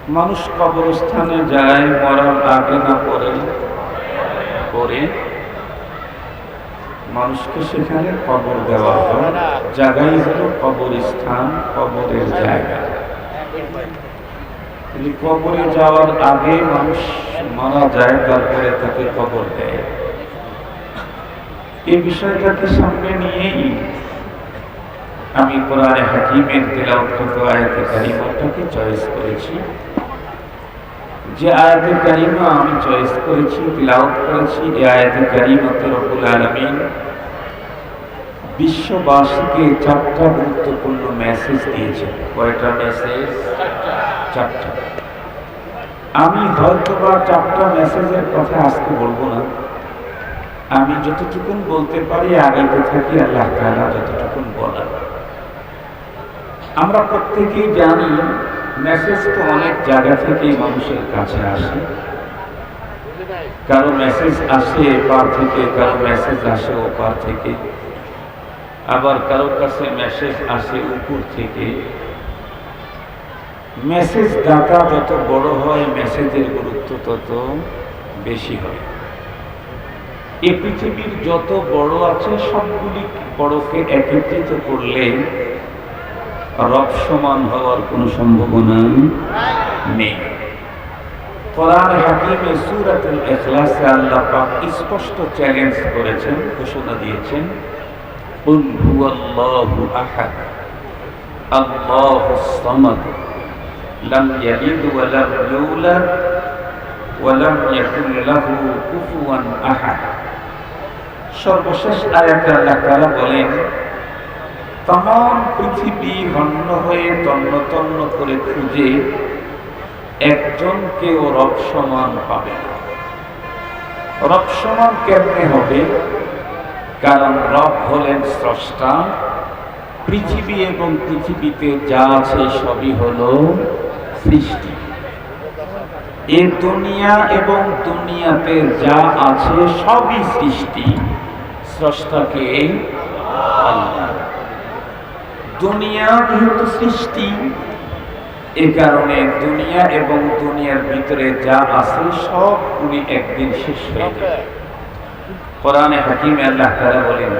মানুষ কবরস্থানে যায় মরার আগে না পরে মানুষকে সেখানে কবর দেওয়া হয়। জায়গায় হলো কবরস্থান, কবরের জায়গা। কবরে যাওয়ার আগে মানুষ মারা যায়, তারপরে তাকে কবর দেয়। এই বিষয়টাকে সামনে নিয়েই আমি কোরআনে হাকিমের তেলাওয়াতকৃত আয়াতে কারিমাটাকে চয়েস করেছি। যে আয়াতে কারিমা আমি চয়েস করেছি, তেলাওয়াত করেছি, এই আয়াতে কারিমাতে রব্বুল আলামিন বিশ্ববাসীকে 4টা গুরুত্বপূর্ণ মেসেজ দিয়েছে। কয়টা মেসেজ? 4টা। আমি হয়তোবা 4টা মেসেজের কথা আজকে বলবো না। আমি যতটুকুন বলতে পারি আগাইতে থাকি, আল্লাহ তাআলা যতটুকুন বলার। আমরা প্রত্যেকেই জানি মেসেজ তো অনেক জায়গা থেকেই মানুষের কাছে আসে। কারো মেসেজ আসে এপার থেকে, কারো মেসেজ আসে ওপার থেকে, আবার কারো কাছে মেসেজ আসে উপর থেকে। মেসেজ দাতা যত বড় হয় মেসেজের গুরুত্ব তত বেশি হয়। এই পৃথিবীর যত বড় আছে সবগুলি বড়কে একত্রিত করলে রব সমান হওয়ার কোনো সম্ভাবনা নেই। কোরআনে হাকিমে সূরাতুল ইখলাসে আল্লাহ পাক স্পষ্ট চ্যালেঞ্জ করেছেন, ঘোষণা দিয়েছেন, কুল হুয়াল্লাহু আহাদ আল্লাহুস সামাদ লাম ইয়ালিদ ওয়া লাম ইউলাদ ওয়া লাম ইয়াকুল লাহু কুফুয়ান আহাদ। সর্বশেষ আয়াতে আল্লাহ তাআলা বলেন, তমাম পৃথিবী হন্য হয়ে তন্ন তন্ন করে খুঁজে একজনকেও রব সমান পাবে না। রব সমান কেমনে হবে? কারণ রব হলেন স্রষ্টা। পৃথিবী এবং পৃথিবীতে যা আছে সবই হলো সৃষ্টি। এই দুনিয়া এবং দুনিয়াতে যা আছে সবই সৃষ্টি। স্রষ্টাকে আল্লাহ। দুনিয়া যেহেতু সৃষ্টি, এ কারণে দুনিয়া এবং দুনিয়ার ভিতরে যা আছে সবগুলি একদিন শেষ হয়ে যাবে। কোরআনে হাকিমে আল্লাহ তাআলা বলেন,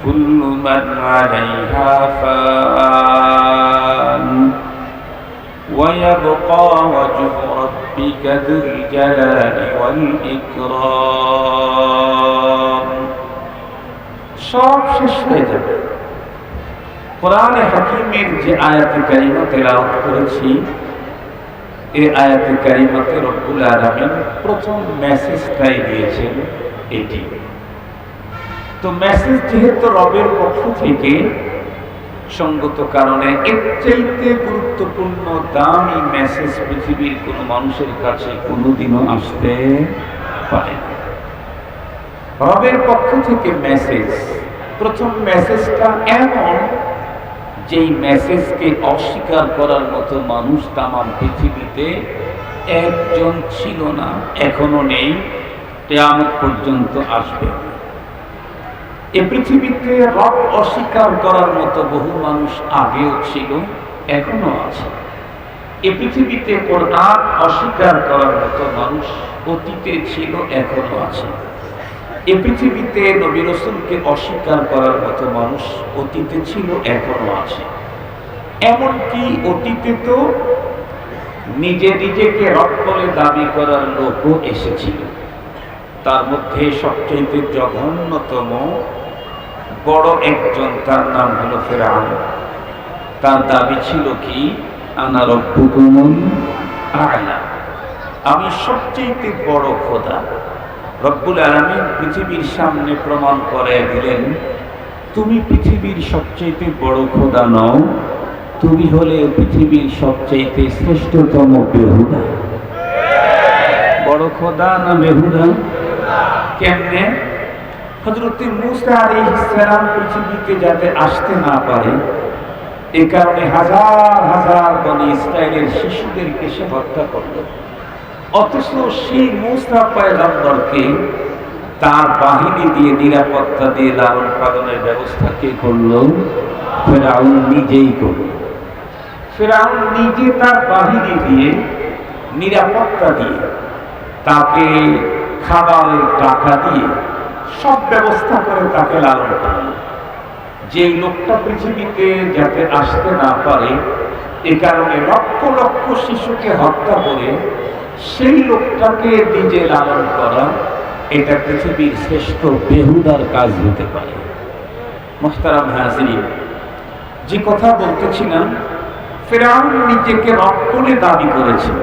কুল্লু মান আলাইহা ফান ওয়া ইয়াবকা ওয়াজহু রাব্বিকা যুল জালালি ওয়াল ইকরাম। সব শেষ হয়ে যাবে। কোরআনে হাকিমের যে আয়াতে কারিমা তেলাওয়াত করেছি, এই আয়াতে কারিমাতে রব্বুল আলামিন প্রথম মেসেজটাই দিয়েছেন এটি। তো মেসেজ যেহেতু রবের পক্ষ থেকে, সঙ্গত কারণে এর চাইতে গুরুত্বপূর্ণ দামি মেসেজ পৃথিবীর কোনো মানুষের কাছে কোনোদিনও আসতে পারে না। রবের পক্ষ থেকে মেসেজ, প্রথম মেসেজটা এমন যেই মেসেজকে অস্বীকার করার মতো মানুষ তামাম পৃথিবীতে একজন ছিল না, এখনো নেই, কিয়ামত পর্যন্ত আসবে। এই পৃথিবীতে রব অস্বীকার করার মতো বহু মানুষ আগেও ছিল, এখনো আছে। এই পৃথিবীতে কোরআন অস্বীকার করার মতো মানুষ অতীতে ছিল, এখনো আছে। এই পৃথিবীতে নবী রাসূলকে অস্বীকার করার মতো মানুষ অতীতে ছিল, এখনো আছে। এমনকি অতীতে তো নিজেকে রব বলে দাবি করার লোকও এসেছিল। তার মধ্যে সবচেয়ে জঘন্যতম বড় একজন, তার নাম হলো ফিরআউন। তার দাবি ছিল কি? আনা রাব্বুকুমুল আ'লা, আমি সবচেয়ে বড় খোদা। রব্বুল আলামিন পৃথিবীর সামনে প্রমাণ করে দিলেন, তুমি পৃথিবীর সবচেয়ে বড় খোদা নও, তুমি হলে পৃথিবীর সবচেয়ে শ্রেষ্ঠতম বেহুদা। বড় খোদা না বেহুদা? কেমনে? হযরত মূসা আলাইহিস সালাম পৃথিবীতে যাতে আসতে না পারে, এ কারণে হাজার হাজার বনি ইসরায়েলের শিশুদেরকে সে হত্যা করল। অথচ সেই মূসা পয়গম্বরকে তার বাহিনী দিয়ে, নিরাপত্তা দিয়ে লালন পালনের ব্যবস্থা কে করল? ফিরআউন নিজেই করল। ফিরআউন নিজে তার বাহিনী দিয়ে, নিরাপত্তা দিয়ে, তাকে খাবারের টাকা দিয়ে সব ব্যবস্থা করে তাকে লালন করল। যে লোকটা পৃথিবীতে যাতে আসতে না পারে, এ কারণে লক্ষ লক্ষ শিশুকে হত্যা করে সেই লোকটাকে নিজে লালন করা, এটা পৃথিবীর শ্রেষ্ঠ বেহুদার কাজ হতে পারে। মুহতারাম হাজিরিন, যে কথা বলতেছিলাম, ফিরআউন নিজেকে রব বলে দাবি করেছে,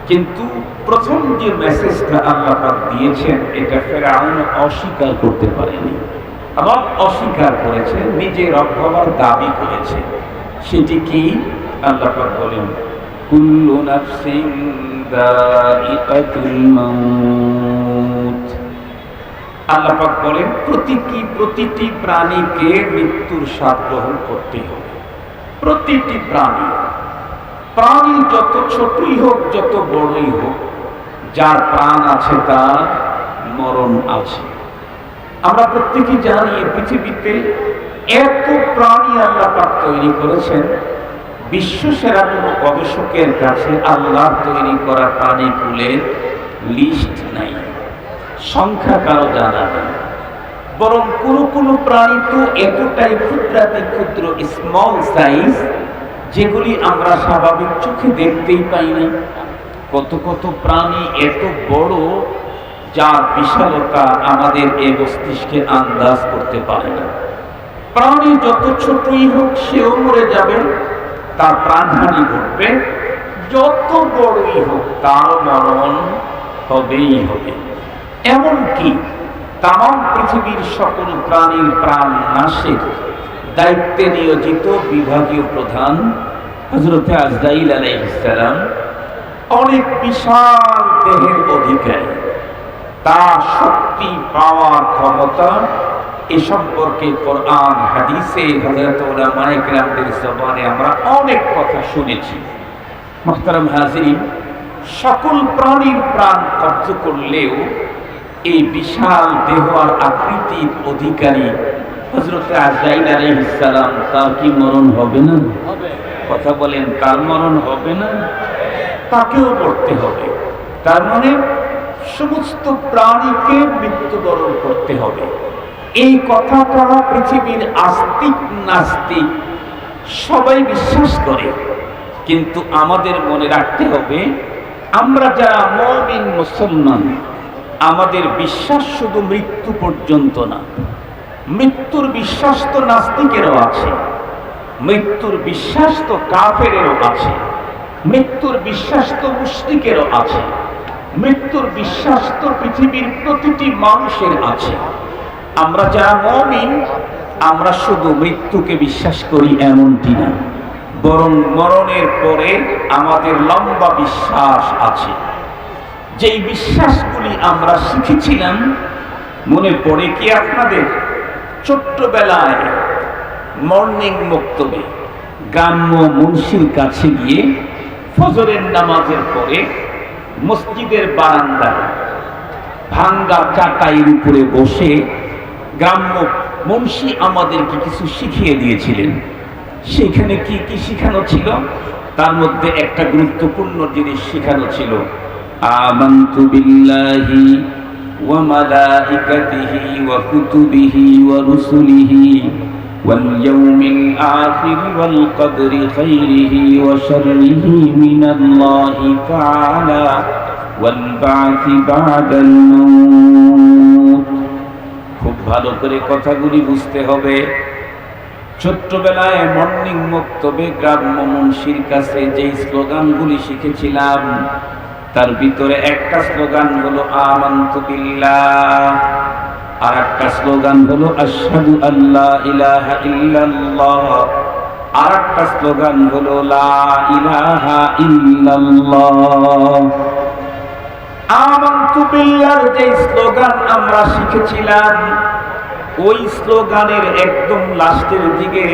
কিন্তু প্রথম যে মেসেজটা আল্লাহ পাক দিয়েছেন, এটা ফিরআউন অস্বীকার করতে পারেনি। রব অস্বীকার করেছে, নিজে রব হওয়ার দাবি করেছে। সেটি কি? আল্লাহ পাক বলেন, কুল্লু নাফসিন যায়িকাতুল মাউত। আল্লাহ পাক বলেন, প্রতিটি প্রাণীকে মৃত্যুর স্বাদ গ্রহণ করতে হবে। প্রতিটি প্রাণী যত ছোটই হোক, যত বড়ই হোক, যার প্রাণ আছে তার মরণ আছে। আমরা প্রত্যেকেই জানি পৃথিবীতে এত প্রাণী আল্লাহ পাক তৈরি করেছেন, বিশ্ব সেরা কোনো গবেষকের কাছে আল্লাহর তৈরি করা প্রাণীগুলোর লিস্ট নাই, সংখ্যা কারো জানা নেই। বরং কোনো প্রাণী তো এতটাই ক্ষুদ্রাতি ক্ষুদ্র, স্মল সাইজ, যেগুলি আমরা স্বাভাবিক চোখে দেখতেই পাই না। কত প্রাণী এত বড়, যার বিশালতা আমাদের এই মস্তিষ্কে আন্দাজ করতে পারে না। প্রাণী যত ছোটই হোক, সেও মরে যাবে, তার প্রাণহানি ঘটবে। যত বড়ই হোক, তার মরণ হবেই হবে। এমনকি তাম পৃথিবীর সকল প্রাণীর প্রাণ নাশের দায়িত্বে নিয়োজিত বিভাগীয় প্রধান হযরত আজরাইল আলাইহিস সালাম অনেক বিশাল দেহের অধিকারী। তার শক্তি, পাওয়ার, ক্ষমতা এ সম্পর্কে কোরআন হাদিসে হযরত উলামায়ে কেরামদের জবানে আমরা অনেক কথা শুনেছি। মুহতারাম হাজিরিন, সকল প্রাণীর প্রাণ কব্জ করলেও এই বিশাল দেহ আর আকৃতির অধিকারী হযরত আজরাইল আলাইহিস সালাম, তার কি মরণ হবে না? কথা বলেন, তার মরণ হবে না? তাকেও মরতে হবে। তার মানে সমস্ত প্রাণীকে মৃত্যুবরণ করতে হবে। এই কথাটা পৃথিবীর আস্তিক নাস্তিক সবাই বিশ্বাস করে, কিন্তু আমাদের মনে রাখতে হবে, আমরা যারা মুমিন মুসলমান, আমাদের বিশ্বাস শুধু মৃত্যু পর্যন্ত না। মৃত্যুর বিশ্বাস তো নাস্তিকেরও আছে, মৃত্যুর বিশ্বাস তো কাফেরেরও আছে, মৃত্যুর বিশ্বাস তো মুশরিকেরও আছে, মৃত্যুর বিশ্বাস তো পৃথিবীর প্রতিটি মানুষের আছে। আমরা যারা মুমিন, আমরা শুধু মৃত্যুকে বিশ্বাস করি এমনটি না, বরং মরণের পরে আমাদের লম্বা বিশ্বাস আছে। যেই বিশ্বাসগুলি আমরা শিখেছিলাম, মনে পড়ে কি আপনাদের? ছোট্টবেলায় মর্নিং মক্তবে গ্রাম্য মুন্সির কাছে গিয়ে ফজরের নামাজের পরে মসজিদের বারান্দায় ভাঙ্গা চাটাইয়ের উপরে বসে গ্রাম্য মুন্সি আমাদেরকে কিছু শিখিয়ে দিয়েছিলেন। সেখানে কি কি শিখানো ছিল? তার মধ্যে একটা গুরুত্বপূর্ণ জিনিস শিখানো ছিল, আমানতু বিল্লাহি ওয়া মালাইকাতিহি ওয়া কুতুবিহি ওয়া রুসুলিহি ওয়াল ইয়াউমিল আখির ওয়াল কদরি খাইরিহি ওয়া শাররিহি মিনাল্লাহি তাআলা ওয়াল বা'থি বা'দাল মাউত। খুব ভালো করে কথাগুলি বুঝতে হবে। ছোট্টবেলায় মর্নিং মক্তবে গ্রাম্য মুন্সির কাছে যেই স্লোগানগুলি শিখেছিলাম, তার ভিতরে একটা স্লোগান হলো আমানতু বিল্লাহ, আর একটা স্লোগান হলো আশহাদু আল্লা ইলাহা ইল্লাল্লাহ, আর একটা স্লোগান হলো লা ইলাহা ইল্লাল্লাহ। আমানতু বিল্লাহর যে স্লোগান আমরা শিখেছিলাম, ওই স্লোগানের একদম লাস্টের দিকে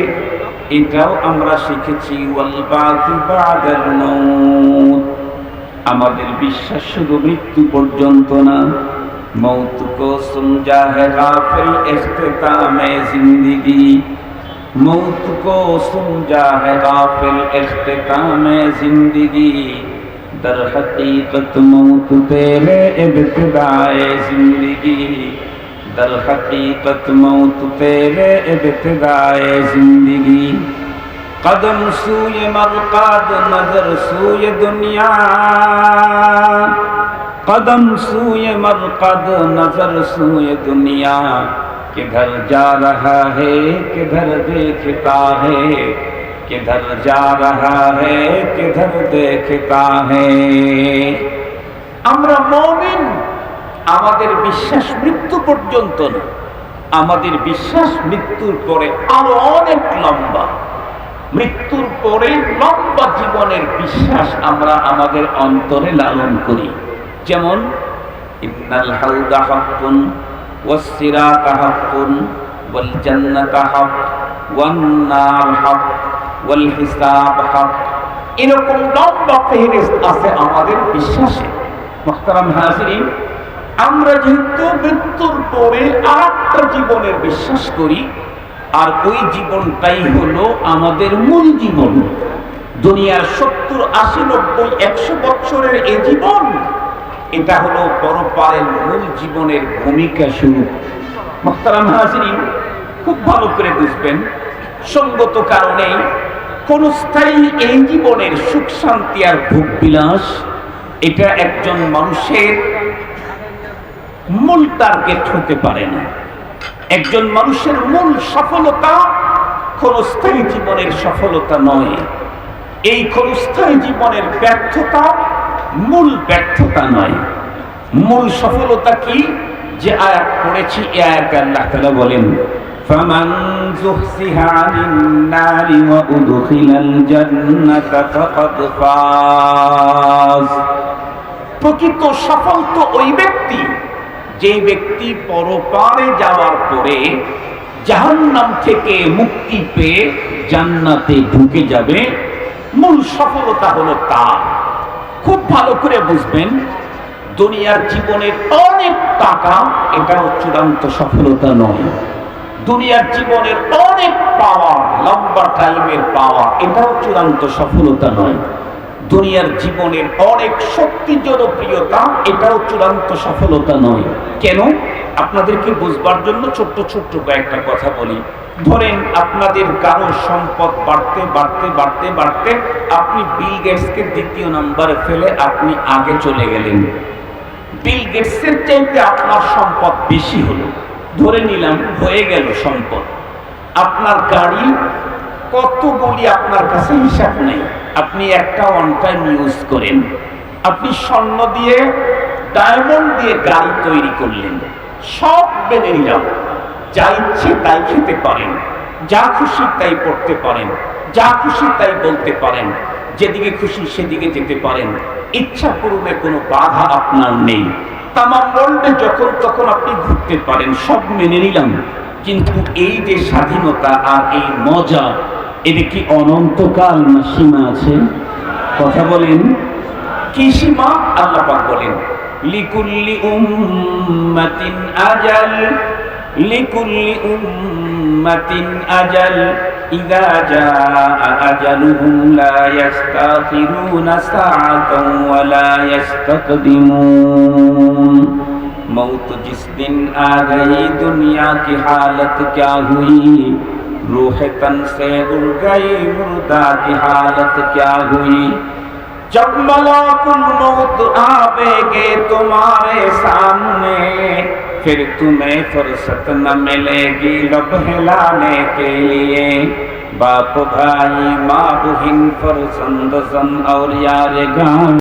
এটাও আমরা শিখেছি, ওয়াল বা'থি বা'দাল মাউত। আমাদের বিশ্বাস শুধু মৃত্যু পর্যন্ত না, মৌত কো সুমঝা হে গাফিল ইখতিতামে জিন্দেগি। मौत को समझा है गाफिल इख्तिताम जिंदगी, दर हकीकत मौत तेरे इब्तिदाए जिंदगी, दर हकीकत मौत तेरे इब्तिदाए जिंदगी। कदम सूए मरकाद नजर सूए दुनिया, कदम सूए मरकद नजर सूए दुनिया, किधर जा रहा है किधर देखता है, किधर जा रहा है किधर देखता है। আমরা মুমিন, আমাদের বিশ্বাস মৃত্যু পর্যন্ত না, আমাদের বিশ্বাস মৃত্যুর পরে আরো অনেক লম্বা, মৃত্যুর পরে লম্বা জীবনের বিশ্বাস আমরা আমাদের অন্তরে লালন করি। যেমন ইন্নাল হাউদা হাক্কুন ওয়াস সিরাতা হাক্কুন ওয়াল জান্নাতা হক ওয়ান নার হক ওয়াল হিসাব হক, এরকম লম্বা ফেরেশত আছে আমাদের বিশ্বাসে। মুহতারাম হাজিরিন, আমরা যেহেতু মৃত্যুর পরে আরেকটা জীবনের বিশ্বাস করি, আর ওই জীবনটাই হলো আমাদের মূল জীবন। দুনিয়ার 70, 80, 90, 100 বছরের এই জীবন, এটা হলো পরপারের মূল জীবনের ভূমিকা শুরু। মুহতারাম হাজিরিন, খুব ভালো করে বুঝবেন, সঙ্গত কারণেই কোন স্থায়ী এই জীবনের সুখ শান্তি আর ভোগ বিলাস এটা একজন মানুষের মূল টার্গেট হতে পারে না। একজন মানুষের মূল সফলতা ক্ষণস্থায়ী জীবনের সফলতা নয়, এই ক্ষণস্থায়ী জীবনের ব্যর্থতা মূল ব্যর্থতা নয়। মূল সফলতা কি? যে আয়াত পড়েছি, এই আয়াতে আল্লাহ তাআলা বলেন, ফামান যুহসিহা আনিন নারি ওয়া উদখিলাল জান্নাতা ফাকাদ ফাজ। প্রকৃত সফল তো ওই ব্যক্তি, যে ব্যক্তি পরপারে যাওয়ার পরে জাহান্নাম থেকে মুক্তি পেয়ে জান্নাতে ঢুকে যাবে। মূল সফলতা হলো তার। খুব ভালো করে বুঝবেন, দুনিয়ার জীবনের অনেক টাকা এটাও চূড়ান্ত সফলতা নয়। দুনিয়ার জীবনের অনেক পাওয়া, লম্বা টাইমের পাওয়া, এটাও চূড়ান্ত সফলতা নয়। দুনিয়ার জীবনের অনেক শক্তি, জনপ্রিয়তা, এটাও চূড়ান্ত সফলতা নয়। কেন? আপনাদেরকে বুঝবার জন্য ছোট্ট ছোট্ট কয়েকটা কথা বলি। ধরেন আপনাদের কারো সম্পদ বাড়তে বাড়তে বাড়তে বাড়তে আপনি বিল গেটসকে দ্বিতীয় নম্বরে ফেলে আপনি আগে চলে গেলেন। বিল গেটসের চাইতে আপনার সম্পদ বেশি হলো, ধরে নিলাম হয়ে গেল সম্পদ। আপনার গাড়ি কতগুলি আপনার কাছে হিসাব নেই, আপনি একটা ওয়ান টাইম ইউজ করেন। আপনি স্বর্ণ দিয়ে, ডায়মন্ড দিয়ে গাড়ি তৈরি করলেন, সব মেনে নিলাম। যা ইচ্ছে তাই খেতে পারেন, যা খুশি তাই পড়তে পারেন, যা খুশি তাই বলতে পারেন, যেদিকে খুশি সেদিকে যেতে পারেন, ইচ্ছা পূরণে কোনো বাধা আপনার নেই। তামাম ওয়ার্ল্ডে যখন তখন আপনি ঘুরতে পারেন, সব মেনে নিলাম। কিন্তু এই যে স্বাধীনতা আর এই মজা, এটা কি অনন্তকাল না সীমা আছে? কথা বলেন, কি সীমা? আল্লাহ পাক বলেন, লিকুল্লি উম্মাতিন আজাল, লিকুল্লি উম্মাতিন আজাল, ইযা জাআ আজালুহুম লা ইস্তাখিরুনা সাআতান ওয়া লা ইস্তাকদিমুন। मौत जिस दिन आ गई दुनिया की हालत क्या हुई, रूह तन से उड़ गई मुर्दा की हालत क्या हुई। जब मलाकुल मौत आवेगे तुम्हारे सामने, फिर तुम्हें फुर्सत न मिलेगी लब हिलाने के लिए। बाप भाई माँ बहन फर्जंद जन और यार गाँव